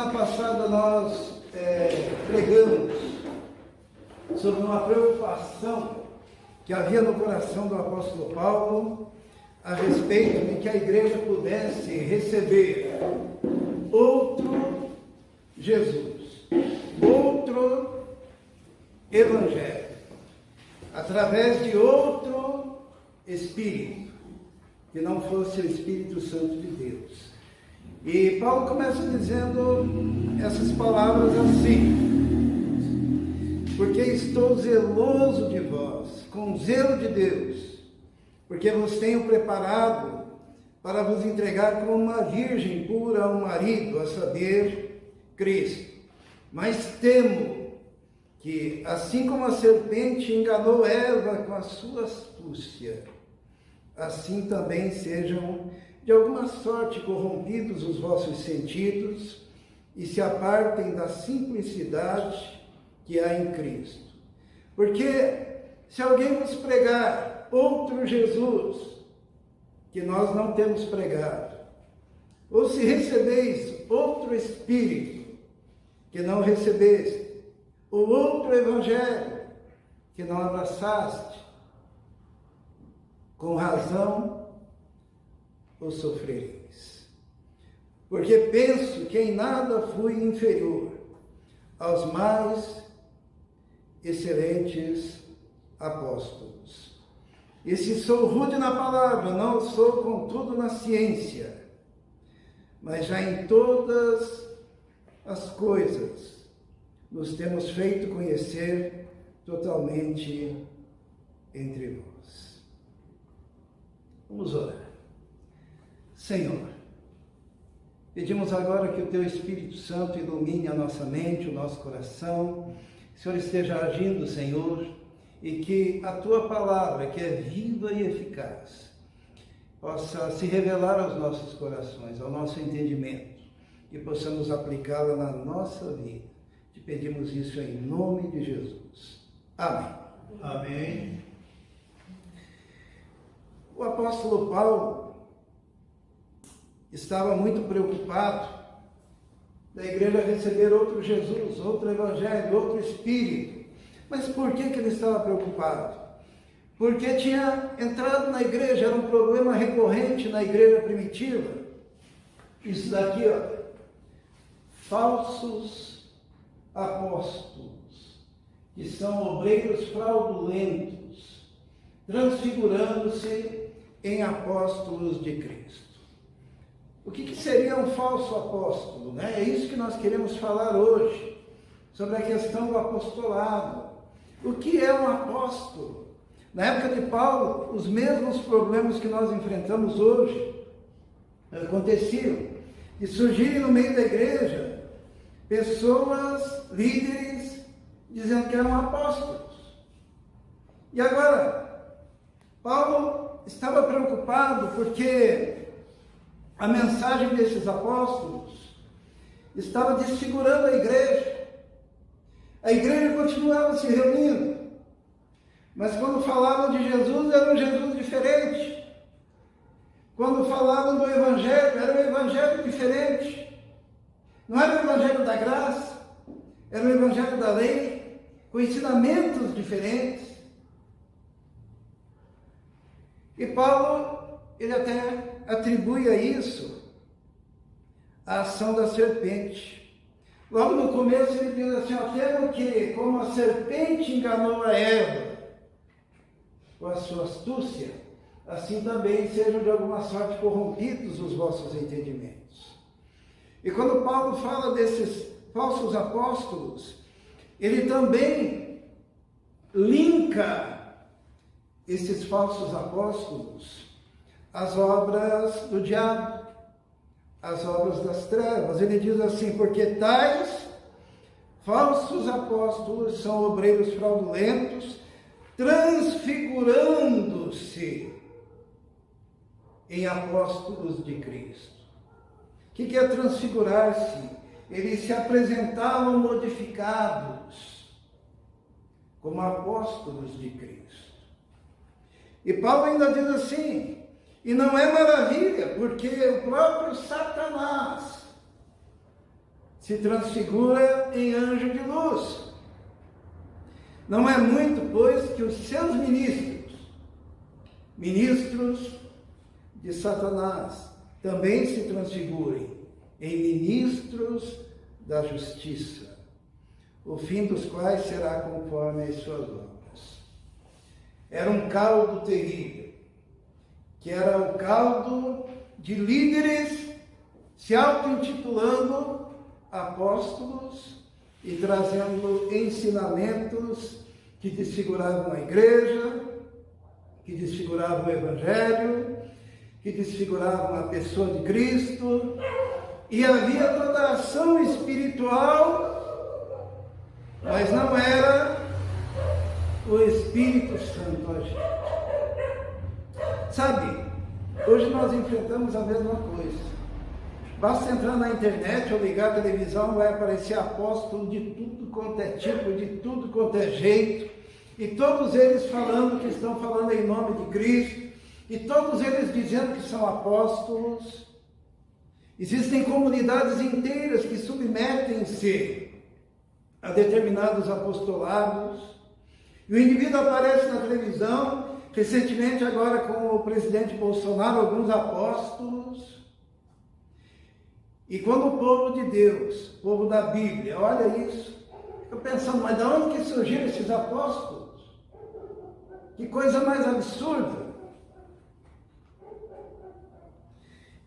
semana passada nós pregamos sobre uma preocupação que havia no coração do apóstolo Paulo a respeito de que a igreja pudesse receber outro Jesus, outro Evangelho, através de outro Espírito, que não fosse o Espírito Santo de Deus. E Paulo começa dizendo essas palavras assim: porque estou zeloso de vós, com zelo de Deus, porque vos tenho preparado para vos entregar como uma virgem pura ao marido, a saber, Cristo. Mas temo que, assim como a serpente enganou Eva com a sua astúcia, assim também sejam de alguma sorte corrompidos os vossos sentidos e se apartem da simplicidade que há em Cristo. Porque se alguém vos pregar outro Jesus, que nós não temos pregado, ou se recebeis outro Espírito, que não recebeste, ou outro Evangelho, que não abraçaste, com razão ou sofrereis. Porque penso que em nada fui inferior aos mais excelentes apóstolos. E se sou rude na palavra, não sou contudo na ciência, mas já em todas as coisas nos temos feito conhecer totalmente entre vós. Vamos orar. Senhor, pedimos agora que o Teu Espírito Santo ilumine a nossa mente, o nosso coração. Que o Senhor esteja agindo, Senhor, e que a Tua palavra, que é viva e eficaz, possa se revelar aos nossos corações, ao nosso entendimento, e possamos aplicá-la na nossa vida. Te pedimos isso em nome de Jesus. Amém. Amém. O apóstolo Paulo estava muito preocupado da igreja receber outro Jesus, outro Evangelho, outro Espírito. Mas por que ele estava preocupado? Porque tinha entrado na igreja, era um problema recorrente na igreja primitiva. Isso daqui, falsos apóstolos, que são obreiros fraudulentos, transfigurando-se em apóstolos de Cristo. O que seria um falso apóstolo, né? É isso que nós queremos falar hoje, sobre a questão do apostolado. O que é um apóstolo? Na época de Paulo, os mesmos problemas que nós enfrentamos hoje aconteciam, e surgirem no meio da igreja pessoas, líderes, dizendo que eram apóstolos. E agora, Paulo estava preocupado porque a mensagem desses apóstolos estava desfigurando a igreja. A igreja continuava se reunindo, mas quando falavam de Jesus, era um Jesus diferente. Quando falavam do Evangelho, era um Evangelho diferente. Não era o Evangelho da graça, era o Evangelho da lei, com ensinamentos diferentes. E Paulo, ele até atribui a isso a ação da serpente. Logo no começo ele diz assim: temo que, como a serpente enganou a Eva com a sua astúcia, assim também sejam de alguma sorte corrompidos os vossos entendimentos. E quando Paulo fala desses falsos apóstolos, ele também linka esses falsos apóstolos às obras do diabo, as obras das trevas. Ele diz assim: porque tais falsos apóstolos são obreiros fraudulentos, transfigurando-se em apóstolos de Cristo. O que é transfigurar-se? Eles se apresentavam modificados como apóstolos de Cristo. E Paulo ainda diz assim: e não é maravilha, porque o próprio Satanás se transfigura em anjo de luz. Não é muito, pois, que os seus ministros de Satanás, também se transfigurem em ministros da justiça, o fim dos quais será conforme as suas obras. Era um caldo terrível, que era o caldo de líderes se auto-intitulando apóstolos e trazendo ensinamentos que desfiguravam a igreja, que desfiguravam o evangelho, que desfiguravam a pessoa de Cristo, e havia toda a ação espiritual, mas não era o Espírito Santo agindo. Sabe, hoje nós enfrentamos a mesma coisa. Basta entrar na internet ou ligar a televisão, vai aparecer apóstolo de tudo quanto é tipo, de tudo quanto é jeito, e todos eles falando que estão falando em nome de Cristo, e todos eles dizendo que são apóstolos. Existem comunidades inteiras que submetem-se a determinados apostolados, e o indivíduo aparece na televisão, recentemente agora com o presidente Bolsonaro, alguns apóstolos. E quando o povo de Deus, o povo da Bíblia, olha isso, fica pensando, mas de onde que surgiram esses apóstolos? Que coisa mais absurda!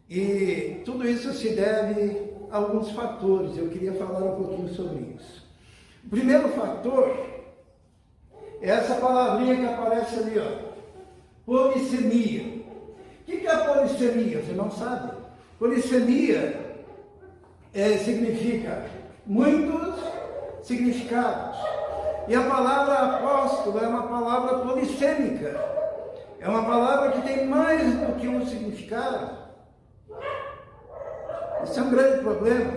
E tudo isso se deve a alguns fatores, eu queria falar um pouquinho sobre isso. O primeiro fator é essa palavrinha que aparece ali, ó, polissemia. O que é a polissemia? Você não sabe? Polissemia significa muitos significados. E a palavra apóstolo é uma palavra polissêmica. É uma palavra que tem mais do que um significado. Isso é um grande problema.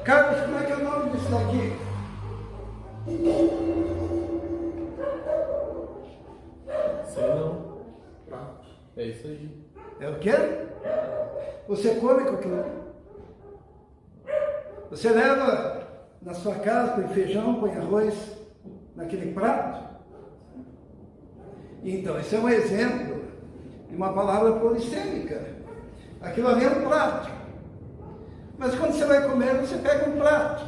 Carlos, como é que é o nome disso daqui? Sei não. É isso aí. É o quê? Você come com aquilo? Você leva na sua casa, põe feijão, põe arroz naquele prato? Então, esse é um exemplo de uma palavra polissêmica. Aquilo ali é um prato. Mas quando você vai comer, você pega um prato.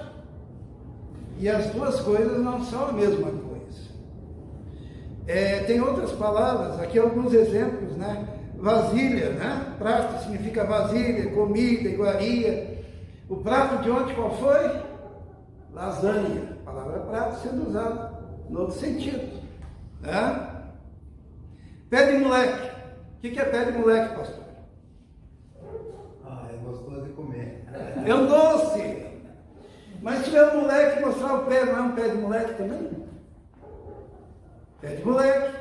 E as duas coisas não são a mesma coisa. Tem outras palavras, aqui alguns exemplos, né? Vasilha, né? Prato significa vasilha, comida, iguaria. O prato de ontem qual foi? Lasanha. A palavra prato sendo usada no outro sentido. Né? Pé de moleque. O que é pé de moleque, pastor? É gostoso de comer. É um doce. Mas se tiver um moleque mostrar o pé, não é um pé de moleque também? Pé de moleque.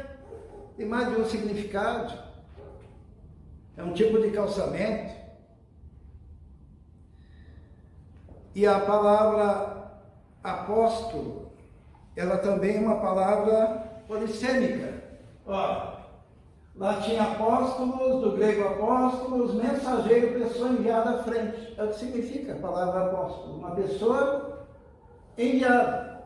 Tem mais de um significado. É um tipo de calçamento. E a palavra apóstolo, ela também é uma palavra polissêmica. Ó, latim apóstolos, do grego apóstolos, mensageiro, pessoa enviada à frente. É o que significa a palavra apóstolo. Uma pessoa enviada.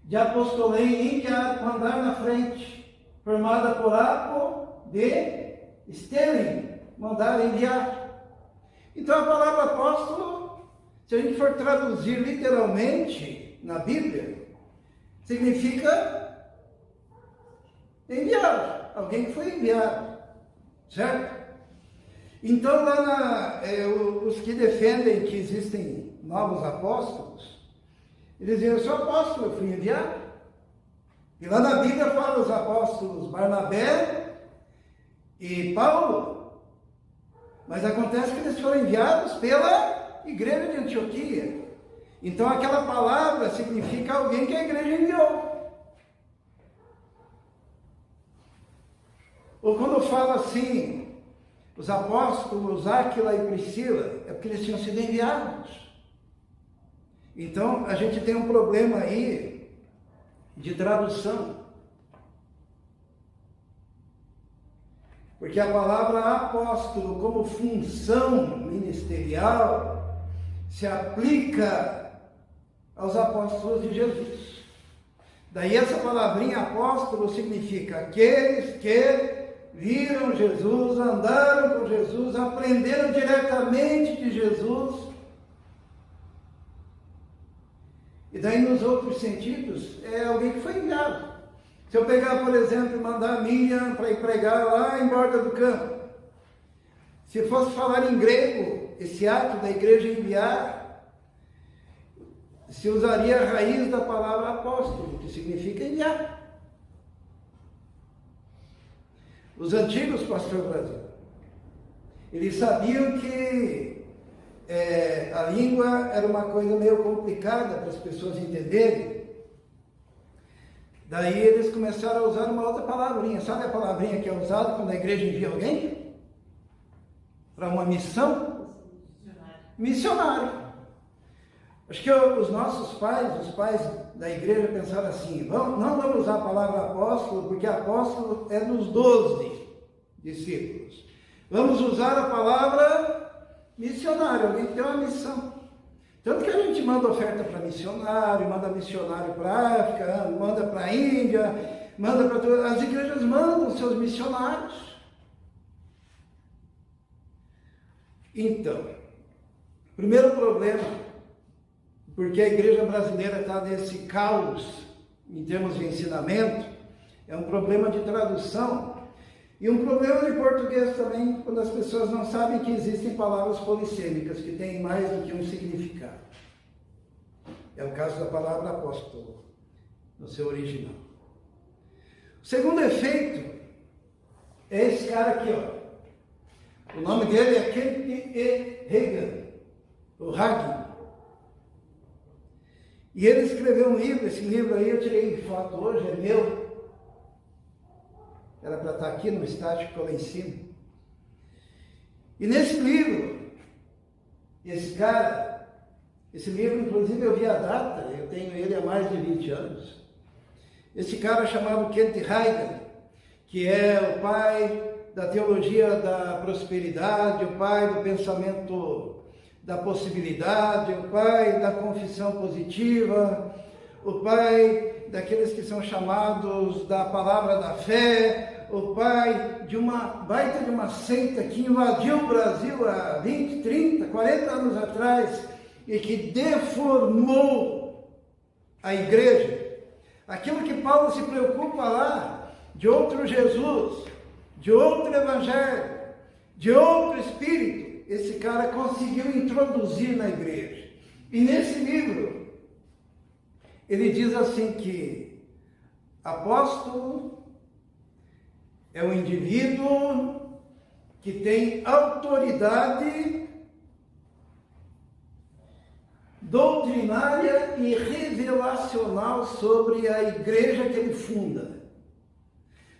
De apostolei, enviado, mandar na frente. Formada por apo, de estelen, mandar, enviar. Então a palavra apóstolo, se a gente for traduzir literalmente na Bíblia, significa enviado, alguém que foi enviado, certo? Então lá os que defendem que existem novos apóstolos, eles dizem, eu sou apóstolo, eu fui enviado. E lá na Bíblia fala os apóstolos Barnabé e Paulo, mas acontece que eles foram enviados pela igreja de Antioquia. Então aquela palavra significa alguém que a igreja enviou. Ou quando fala assim, os apóstolos Áquila e Priscila, é porque eles tinham sido enviados. Então a gente tem um problema aí de tradução. Porque a palavra apóstolo como função ministerial se aplica aos apóstolos de Jesus. Daí essa palavrinha apóstolo significa aqueles que viram Jesus, andaram com Jesus, aprenderam diretamente de Jesus. E daí nos outros sentidos, é alguém que foi enviado. Se eu pegar, por exemplo, e mandar a Miriam para ir pregar lá em Borda do Campo, se fosse falar em grego, esse ato da igreja enviar, se usaria a raiz da palavra apóstolo, que significa enviar. Os antigos, pastor Brasil, eles sabiam que a língua era uma coisa meio complicada para as pessoas entenderem. Daí eles começaram a usar uma outra palavrinha. Sabe a palavrinha que é usada quando a igreja envia alguém? Para uma missão? Missionário. Acho que os nossos pais, os pais da igreja pensaram assim, não vamos usar a palavra apóstolo, porque apóstolo é dos 12 discípulos. Vamos usar a palavra missionário, alguém que tem uma missão. Tanto que a gente manda oferta para missionário, manda missionário para a África, manda para a Índia, manda para todas. As igrejas mandam seus missionários. Então, primeiro problema, porque a igreja brasileira está nesse caos em termos de ensinamento, é um problema de tradução e um problema de português também, quando as pessoas não sabem que existem palavras polissêmicas que têm mais do que um significado. É o caso da palavra apóstolo, no seu original. O segundo efeito é esse cara aqui, ó. O nome dele é Kent E. Hagen, o Hagen. E ele escreveu um livro, esse livro aí eu tirei foto hoje, é meu. Era para estar aqui no estádio que ficou lá em cima. E nesse livro, esse livro inclusive eu vi a data, eu tenho ele há mais de 20 anos. Esse cara chamado Kent Hagen, que é o pai da teologia da prosperidade, o pai do pensamento da possibilidade, o pai da confissão positiva, o pai daqueles que são chamados da palavra da fé, o pai de uma baita de uma seita que invadiu o Brasil há 20, 30, 40 anos atrás e que deformou a igreja. Aquilo que Paulo se preocupa lá, de outro Jesus, de outro evangelho, de outro espírito, esse cara conseguiu introduzir na igreja. E nesse livro, ele diz assim que apóstolo é um indivíduo que tem autoridade doutrinária e revelacional sobre a igreja que ele funda.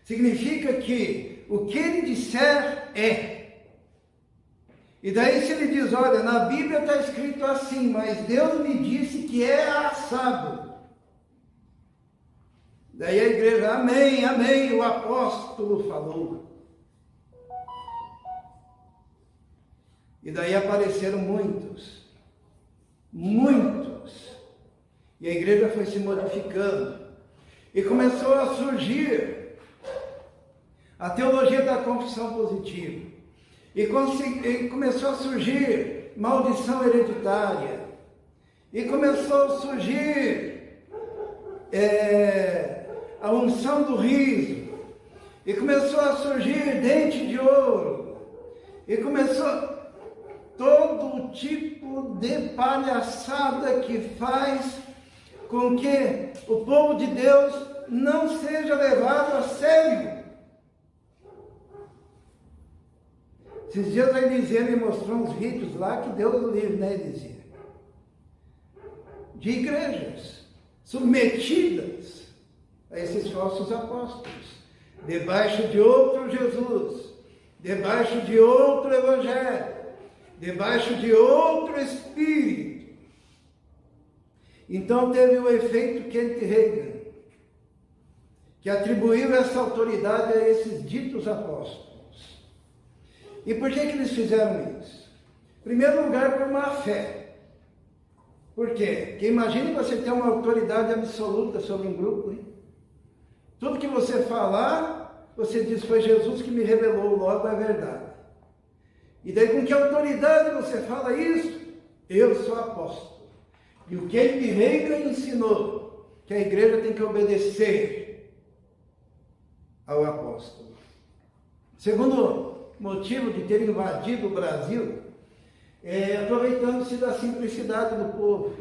Significa que o que ele disser é. E daí se ele diz, olha, na Bíblia está escrito assim, mas Deus me disse que é assado. Daí a igreja, amém, amém, o apóstolo falou. E daí apareceram muitos. E a igreja foi se modificando. E começou a surgir a teologia da confissão positiva. E começou a surgir maldição hereditária. E começou a surgir a unção do riso. E começou a surgir dente de ouro. E começou todo tipo de palhaçada que faz com que o povo de Deus não seja levado a sério. Esses dias a Elisia me mostrou uns vídeos lá que Deus o livre, né, Elisia? De igrejas submetidas a esses falsos apóstolos, debaixo de outro Jesus, debaixo de outro evangelho, debaixo de outro espírito. Então teve o efeito Kent Hagen, que atribuiu essa autoridade a esses ditos apóstolos. E por que eles fizeram isso? Em primeiro lugar, por má fé. Por quê? Porque imagine você ter uma autoridade absoluta sobre um grupo, hein? Tudo que você falar, você diz, foi Jesus que me revelou, logo é verdade. E daí com que autoridade você fala isso? Eu sou apóstolo. E o que a igreja ensinou, que a igreja tem que obedecer ao apóstolo. Segundo motivo de ter invadido o Brasil, aproveitando-se da simplicidade do povo.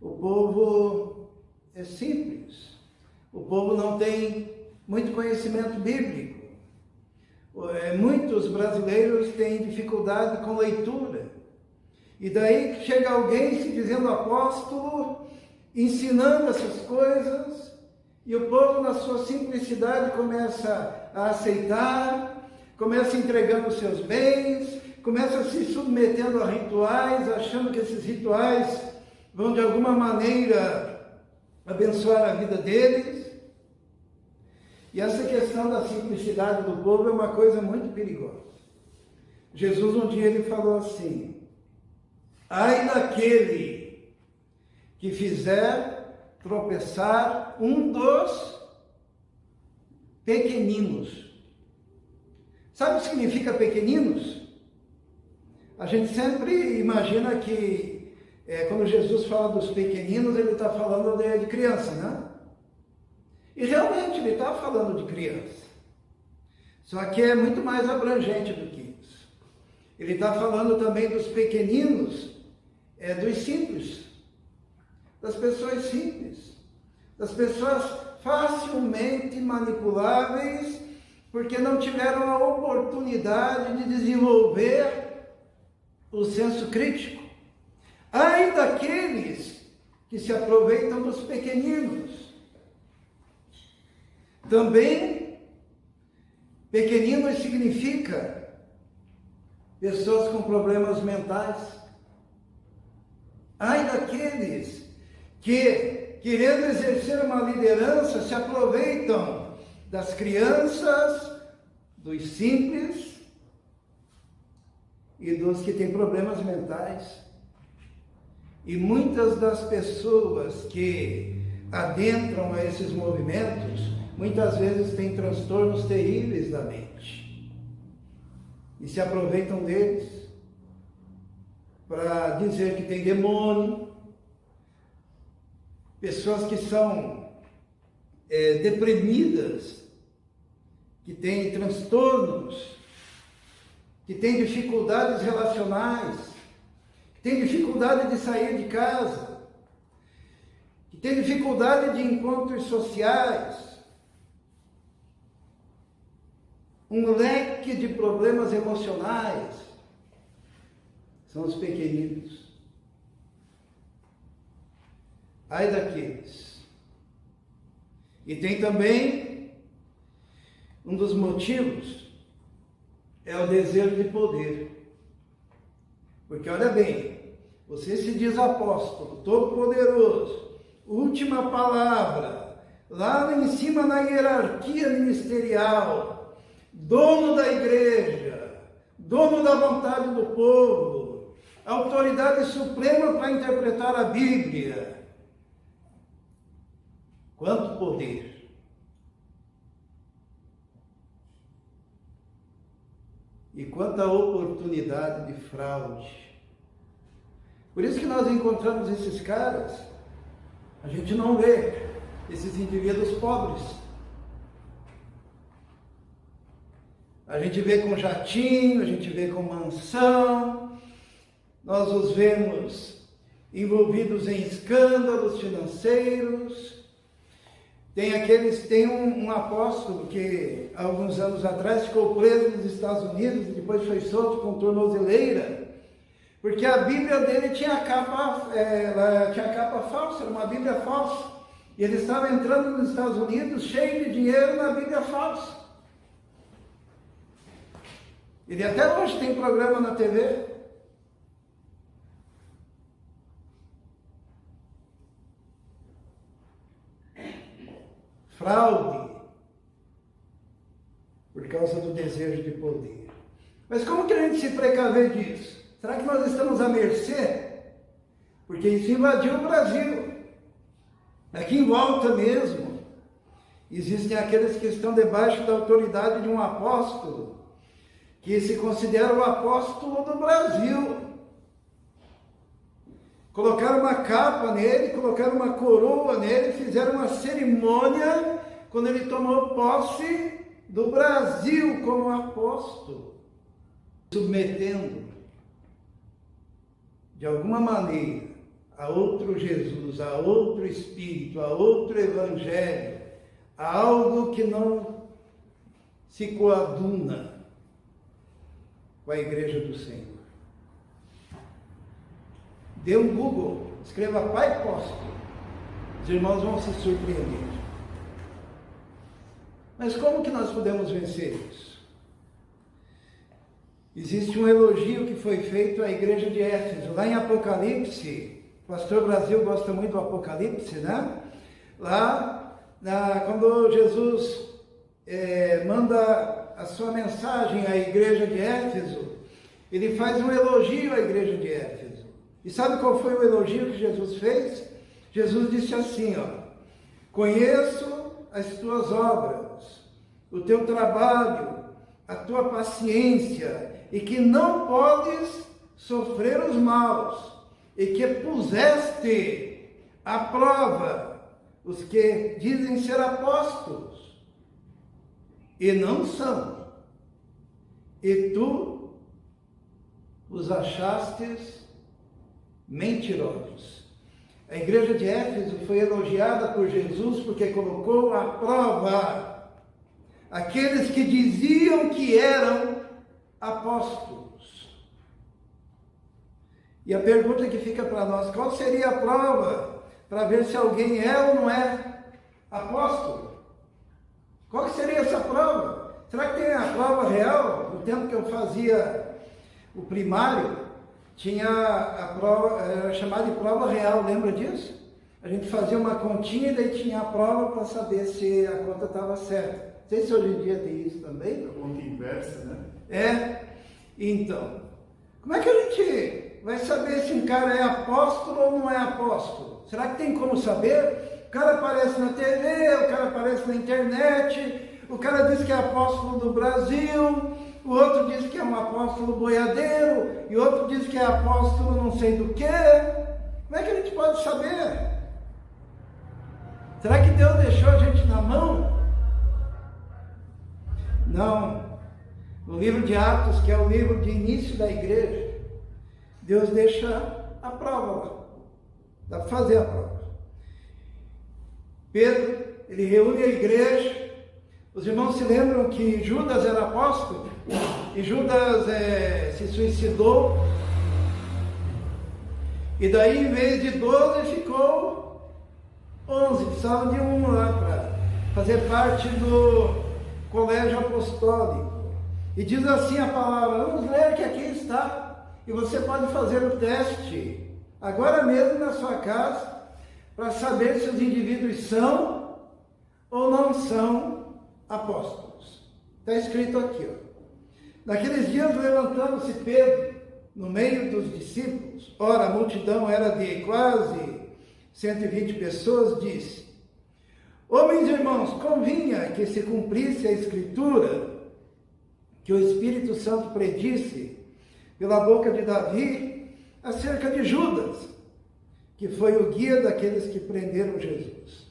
O povo é simples. O povo não tem muito conhecimento bíblico. Muitos brasileiros têm dificuldade com leitura. E daí chega alguém se dizendo apóstolo, ensinando essas coisas, e o povo, na sua simplicidade, começa a aceitar, começa entregando os seus bens, começa se submetendo a rituais, achando que esses rituais vão de alguma maneira abençoar a vida deles. E essa questão da simplicidade do povo é uma coisa muito perigosa. Jesus um dia ele falou assim: ai daquele que fizer tropeçar um dos pequeninos. Sabe o que significa pequeninos? A gente sempre imagina que quando Jesus fala dos pequeninos, ele está falando de criança, né? E realmente ele está falando de criança. Só que é muito mais abrangente do que isso. Ele está falando também dos pequeninos, dos simples, das pessoas simples, das pessoas facilmente manipuláveis, porque não tiveram a oportunidade de desenvolver o senso crítico. Ai daqueles que se aproveitam dos pequeninos. Também, pequeninos significa pessoas com problemas mentais. Ai daqueles que, querendo exercer uma liderança, se aproveitam das crianças, dos simples e dos que têm problemas mentais. E muitas das pessoas que adentram a esses movimentos, muitas vezes têm transtornos terríveis da mente e se aproveitam deles para dizer que tem demônio. Pessoas que são deprimidas, que têm transtornos, que têm dificuldades relacionais, que têm dificuldade de sair de casa, que têm dificuldade de encontros sociais, um leque de problemas emocionais, são os pequeninos. Ai daqueles. E tem também um dos motivos, é o desejo de poder. Porque olha bem, você se diz apóstolo, todo-poderoso, última palavra, lá em cima na hierarquia ministerial, dono da igreja, dono da vontade do povo, autoridade suprema para interpretar a Bíblia. Quanto poder! E quanta oportunidade de fraude. Por isso que nós encontramos esses caras, a gente não vê esses indivíduos pobres. A gente vê com jatinho, a gente vê com mansão, nós os vemos envolvidos em escândalos financeiros. Tem um apóstolo que, há alguns anos atrás, ficou preso nos Estados Unidos e depois foi solto com tornozeleira, porque a Bíblia dele tinha capa falsa, era uma Bíblia falsa. E ele estava entrando nos Estados Unidos cheio de dinheiro na Bíblia falsa. Ele até hoje tem programa na TV. Fraude por causa do desejo de poder. Mas como que a gente se precaver disso? Será que nós estamos à mercê? porque isso invadiu o Brasil. Aqui em volta mesmo, existem aqueles que estão debaixo da autoridade de um apóstolo, que se considera o apóstolo do Brasil. Colocaram uma capa nele, colocaram uma coroa nele, fizeram uma cerimônia quando ele tomou posse do Brasil como apóstolo, submetendo de alguma maneira a outro Jesus, a outro Espírito, a outro Evangelho, a algo que não se coaduna com a Igreja do Senhor. Dê um Google, escreva Pai Apóstolo, os irmãos vão se surpreender. Mas como que nós podemos vencer isso? Existe um elogio que foi feito à igreja de Éfeso, lá em Apocalipse. O pastor Brasil gosta muito do Apocalipse, né? Lá, quando Jesus manda a sua mensagem à igreja de Éfeso, ele faz um elogio à igreja de Éfeso. E sabe qual foi o elogio que Jesus fez? Jesus disse assim, conheço as tuas obras, o teu trabalho, a tua paciência, e que não podes sofrer os maus, e que puseste à prova os que dizem ser apóstolos, e não são, e tu os achastes mentirosos. A igreja de Éfeso foi elogiada por Jesus porque colocou à prova aqueles que diziam que eram apóstolos. E a pergunta que fica para nós, qual seria a prova para ver se alguém é ou não é apóstolo? Qual que seria essa prova? Será que tem a prova real? No tempo que eu fazia o primário, tinha a prova, era chamada de prova real, lembra disso? A gente fazia uma continha e daí tinha a prova para saber se a conta estava certa. Não sei se hoje em dia tem isso também. A conta inversa, né? Então, como é que a gente vai saber se um cara é apóstolo ou não é apóstolo? Será que tem como saber? O cara aparece na TV, o cara aparece na internet, o cara diz que é apóstolo do Brasil, o outro diz que é um apóstolo boiadeiro, e outro diz que é apóstolo não sei do quê. Como é que a gente pode saber? Será que Deus deixou a gente na mão? Não. No livro de Atos, que é o livro de início da igreja, Deus deixa a prova lá. Dá para fazer a prova. Pedro, ele reúne a igreja. Os irmãos se lembram que Judas era apóstolo? E Judas se suicidou. E daí, em vez de 12, ficou 11. Precisava de um lá para fazer parte do colégio apostólico. E diz assim a palavra, vamos ler que aqui está. E você pode fazer o teste, agora mesmo na sua casa, para saber se os indivíduos são ou não são apóstolos. Está escrito aqui, Naqueles dias, levantando-se Pedro, no meio dos discípulos, ora, a multidão era de quase 120 pessoas, disse, homens e irmãos, convinha que se cumprisse a Escritura, que o Espírito Santo predisse, pela boca de Davi, acerca de Judas, que foi o guia daqueles que prenderam Jesus.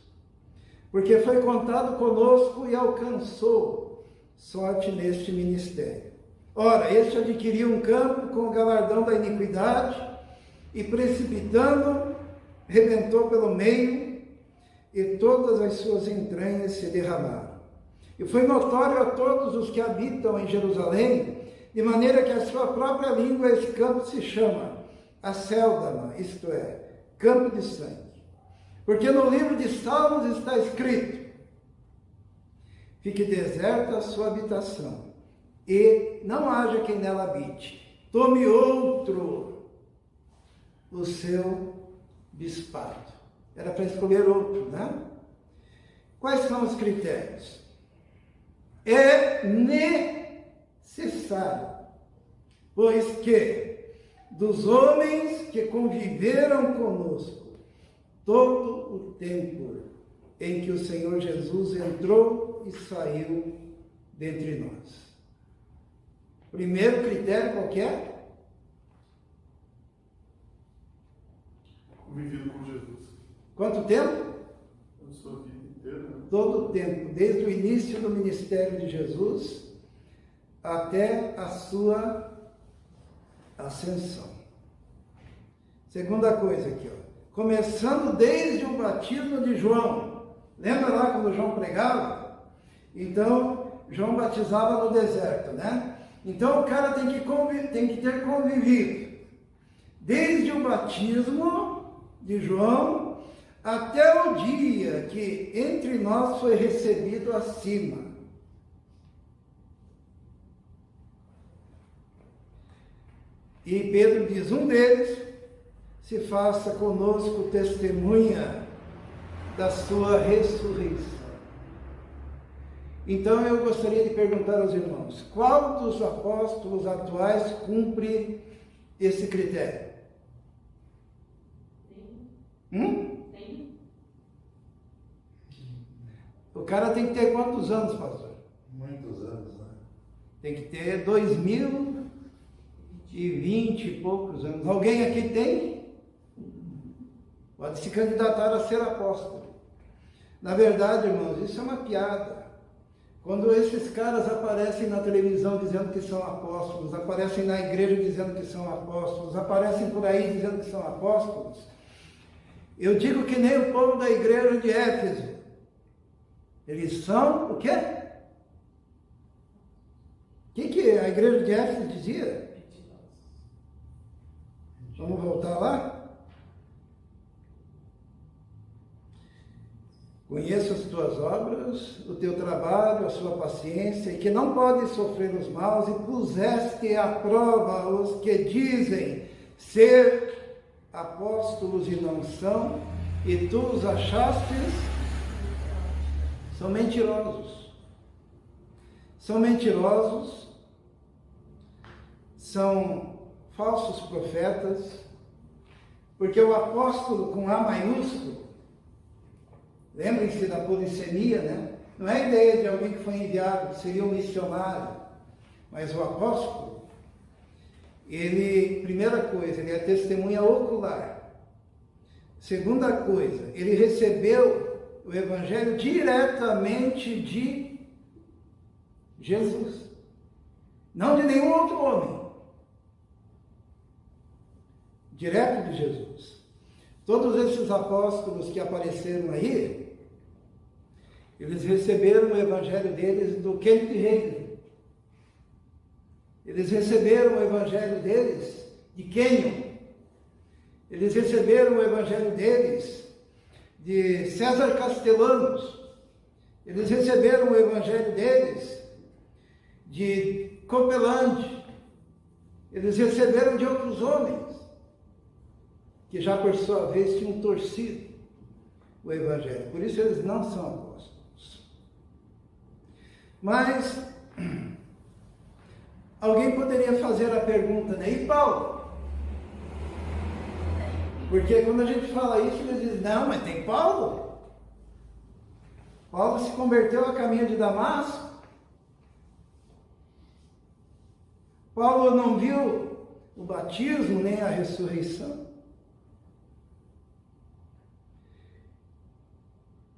Porque foi contado conosco e alcançou sorte neste ministério. Ora, este adquiriu um campo com o galardão da iniquidade, e precipitando, rebentou pelo meio, e todas as suas entranhas se derramaram. E foi notório a todos os que habitam em Jerusalém, de maneira que a sua própria língua esse campo se chama Acéldama, isto é, campo de sangue. Porque no livro de Salmos está escrito, fique deserta a sua habitação, e não haja quem nela habite. Tome outro o seu bispado. Era para escolher outro, né? Quais são os critérios? É necessário, pois que dos homens que conviveram conosco todo o tempo em que o Senhor Jesus entrou e saiu dentre nós. Primeiro critério qual que é? Vivido com Jesus. Quanto tempo? A sua vida inteira. Né? Todo o tempo, desde o início do ministério de Jesus até a sua ascensão. Segunda coisa aqui, ó. Começando desde o batismo de João. Lembra lá quando João pregava? Então, João batizava no deserto, né? Então, o cara tem que ter convivido desde o batismo de João até o dia que entre nós foi recebido acima. E Pedro diz, um deles se faça conosco testemunha da sua ressurreição. Então eu gostaria de perguntar aos irmãos, qual dos apóstolos atuais cumpre esse critério? Tem. O cara tem que ter quantos anos, pastor? Muitos anos, né? Tem que ter 2020 e poucos anos. Alguém aqui tem? Pode se candidatar a ser apóstolo. Na verdade, irmãos, isso é uma piada. Quando esses caras aparecem na televisão dizendo que são apóstolos, aparecem na igreja dizendo que são apóstolos, aparecem por aí dizendo que são apóstolos, eu digo que nem o povo da igreja de Éfeso. Eles são o quê? O que a igreja de Éfeso dizia? Vamos voltar lá? Conheço as tuas obras, o teu trabalho, a sua paciência, e que não podes sofrer os maus, e puseste à prova os que dizem ser apóstolos e não são, e tu os achastes, são mentirosos. São mentirosos, são falsos profetas, porque o apóstolo com A maiúsculo, lembrem-se da polissemia, né? Não é a ideia de alguém que foi enviado, que seria um missionário, mas o apóstolo, ele, primeira coisa, ele é testemunha ocular. Segunda coisa, ele recebeu o evangelho diretamente de Jesus, não de nenhum outro homem, direto de Jesus. Todos esses apóstolos que apareceram aí, eles receberam o evangelho deles do Kenneth Hagin. Eles receberam o evangelho deles de Kenyon. Eles receberam o evangelho deles de César Castellanos. Eles receberam o evangelho deles de Copeland. Eles receberam de outros homens que já por sua vez tinham torcido o evangelho. Por isso eles não são apóstolos. Mas alguém poderia fazer a pergunta, né? E Paulo? Porque quando a gente fala isso, eles dizem, não, mas tem Paulo. Paulo se converteu a caminho de Damasco. Paulo não viu o batismo nem a ressurreição.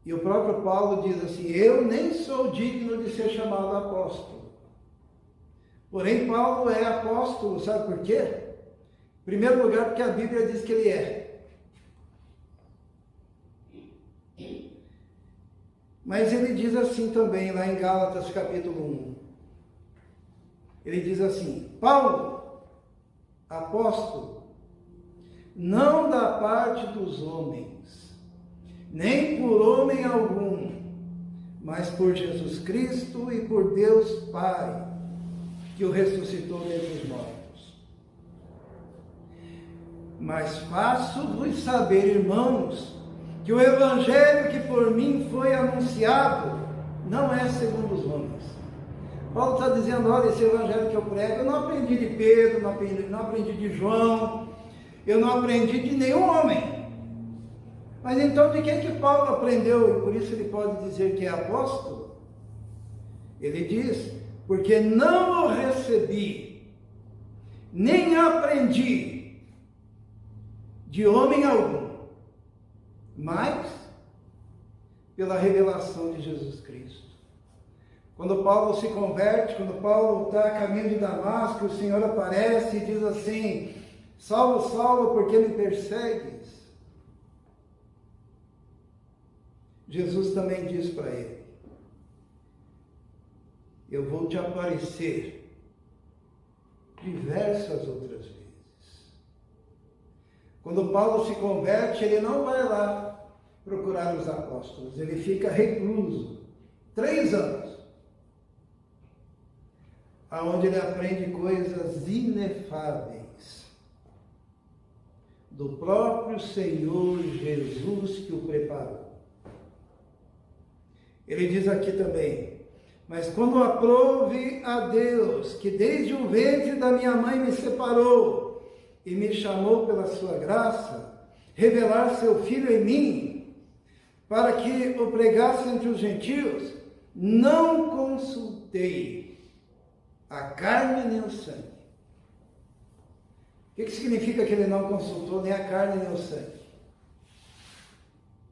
E o próprio Paulo diz assim, eu nem sou digno de ser chamado apóstolo. Porém, Paulo é apóstolo, sabe por quê? Em primeiro lugar, porque a Bíblia diz que ele é. Mas ele diz assim também, lá em Gálatas capítulo 1. Ele diz assim, Paulo, apóstolo, não da parte dos homens, nem por homem algum, mas por Jesus Cristo e por Deus Pai, que o ressuscitou dentre os mortos. Mas faço-vos saber, irmãos, que o evangelho que por mim foi anunciado não é segundo os homens. Paulo está dizendo, olha, esse evangelho que eu prego, eu não aprendi de Pedro, não aprendi de João, eu não aprendi de nenhum homem. Mas então de quem que Paulo aprendeu? E por isso ele pode dizer que é apóstolo? Ele diz, porque não o recebi, nem aprendi de homem algum, mas pela revelação de Jesus Cristo. Quando Paulo se converte, quando Paulo está a caminho de Damasco, o Senhor aparece e diz assim, Saulo, Saulo, por que me persegues? Jesus também diz para ele, eu vou te aparecer diversas outras vezes. Quando Paulo se converte, ele não vai lá procurar os apóstolos, ele fica recluso, 3 anos, aonde ele aprende coisas inefáveis do próprio Senhor Jesus que o preparou. Ele diz aqui também, mas quando aprouve a Deus, que desde o ventre da minha mãe me separou e me chamou pela sua graça, revelar seu Filho em mim, para que o pregasse entre os gentios, não consultei a carne nem o sangue. O que significa que ele não consultou nem a carne nem o sangue?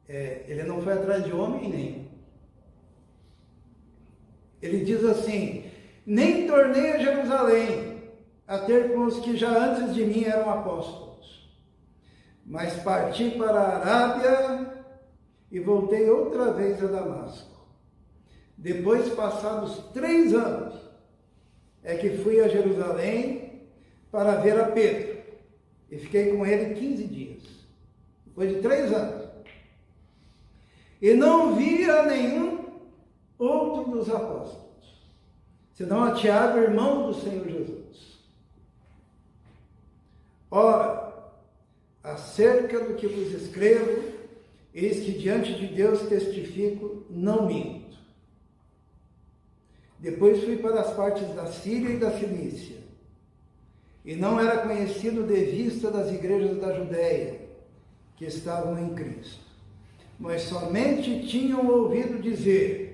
Ele não foi atrás de homem nenhum. Ele diz assim, nem tornei a Jerusalém a ter com os que já antes de mim eram apóstolos, mas parti para a Arábia e voltei outra vez a Damasco. Depois, passados 3 anos, é que fui a Jerusalém para ver a Pedro, e fiquei com ele 15 dias, depois de 3 anos, e não via nenhum outro dos apóstolos, senão a Tiago, irmão do Senhor Jesus. Ora, acerca do que vos escrevo, eis que diante de Deus testifico, não minto. Depois fui para as partes da Síria e da Fenícia, e não era conhecido de vista das igrejas da Judéia, que estavam em Cristo, mas somente tinham ouvido dizer,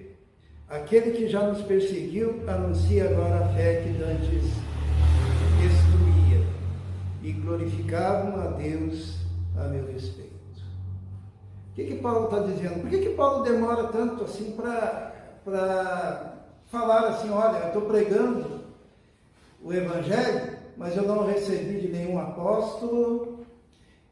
aquele que já nos perseguiu, anuncia agora a fé que antes destruía, e glorificavam a Deus a meu respeito. O que Paulo está dizendo? Por que Paulo demora tanto assim para falar assim, olha, eu estou pregando o Evangelho, mas eu não recebi de nenhum apóstolo,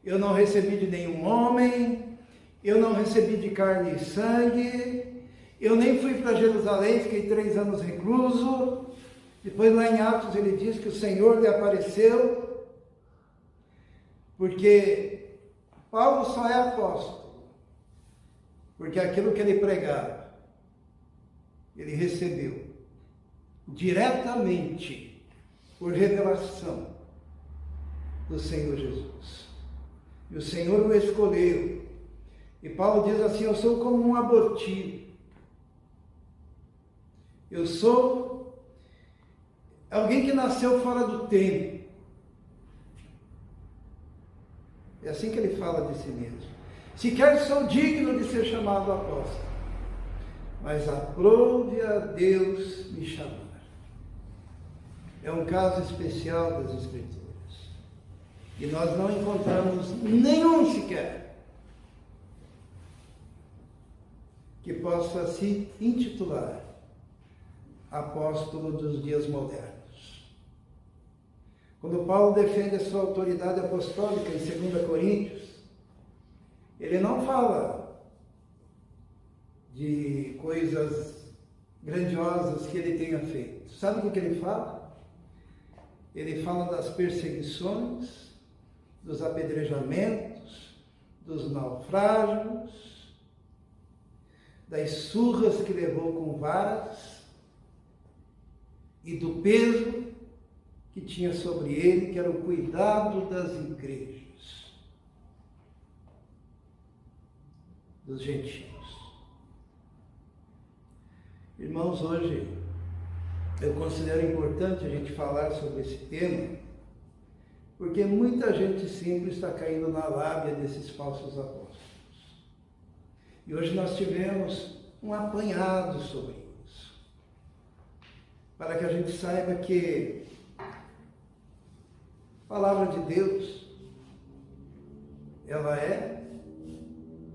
eu não recebi de nenhum homem, eu não recebi de carne e sangue, eu nem fui para Jerusalém, fiquei 3 anos recluso. Depois lá em Atos ele diz que o Senhor lhe apareceu, porque Paulo só é apóstolo, porque aquilo que ele pregava, ele recebeu diretamente por revelação do Senhor Jesus. E o Senhor o escolheu. E Paulo diz assim, eu sou como um abortivo. Eu sou alguém que nasceu fora do tempo. É assim que ele fala de si mesmo. Sequer sou digno de ser chamado apóstolo, mas aprove a Deus me chamar. É um caso especial das Escrituras. E nós não encontramos nenhum sequer que possa se intitular apóstolo dos dias modernos. Quando Paulo defende a sua autoridade apostólica em 2 Coríntios, ele não fala de coisas grandiosas que ele tenha feito. Sabe o que ele fala? Ele fala das perseguições, dos apedrejamentos, dos naufrágios, das surras que levou com varas e do peso que tinha sobre ele, que era o cuidado das igrejas, dos gentios. Irmãos, hoje Eu considero importante a gente falar sobre esse tema, porque muita gente simples está caindo na lábia desses falsos apóstolos. E hoje nós tivemos um apanhado sobre isso, para que a gente saiba que a palavra de Deus, ela é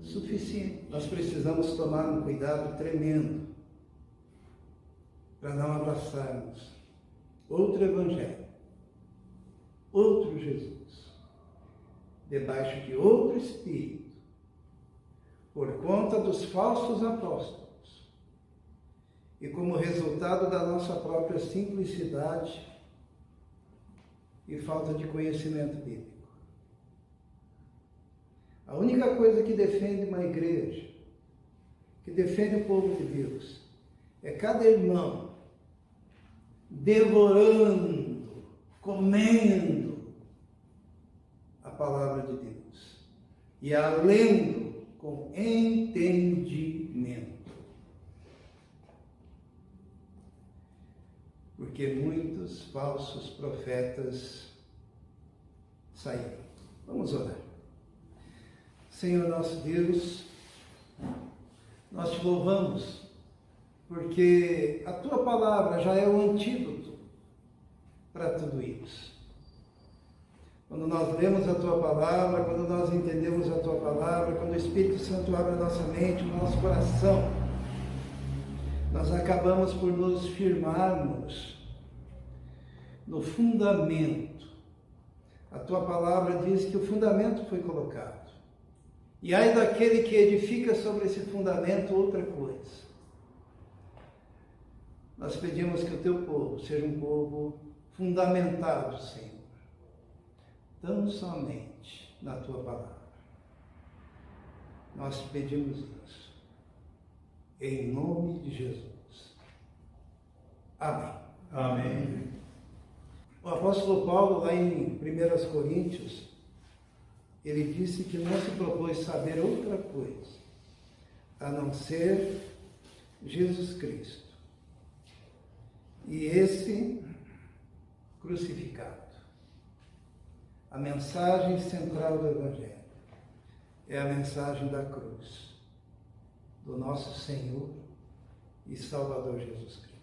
suficiente. Nós precisamos tomar um cuidado tremendo para não abraçarmos outro evangelho, outro Jesus, debaixo de outro espírito, por conta dos falsos apóstolos e como resultado da nossa própria simplicidade e falta de conhecimento bíblico. A única coisa que defende uma igreja, que defende o povo de Deus, é cada irmão devorando, comendo a palavra de Deus e a lendo com entendimento. Porque muitos falsos profetas saíram. Vamos orar. Senhor nosso Deus, nós te louvamos, porque a tua palavra já é o antídoto para tudo isso. Quando nós lemos a tua palavra, quando nós entendemos a tua palavra, quando o Espírito Santo abre a nossa mente, o nosso coração, nós acabamos por nos firmarmos no fundamento. A tua palavra diz que o fundamento foi colocado. E ai daquele que edifica sobre esse fundamento outra coisa. Nós pedimos que o teu povo seja um povo fundamentado, Senhor, tão somente na tua palavra. Nós te pedimos isso, em nome de Jesus. Amém. Amém. O apóstolo Paulo, lá em 1 Coríntios, ele disse que não se propôs saber outra coisa, a não ser Jesus Cristo. E esse crucificado. A mensagem central do Evangelho é a mensagem da cruz, do nosso Senhor e Salvador Jesus Cristo.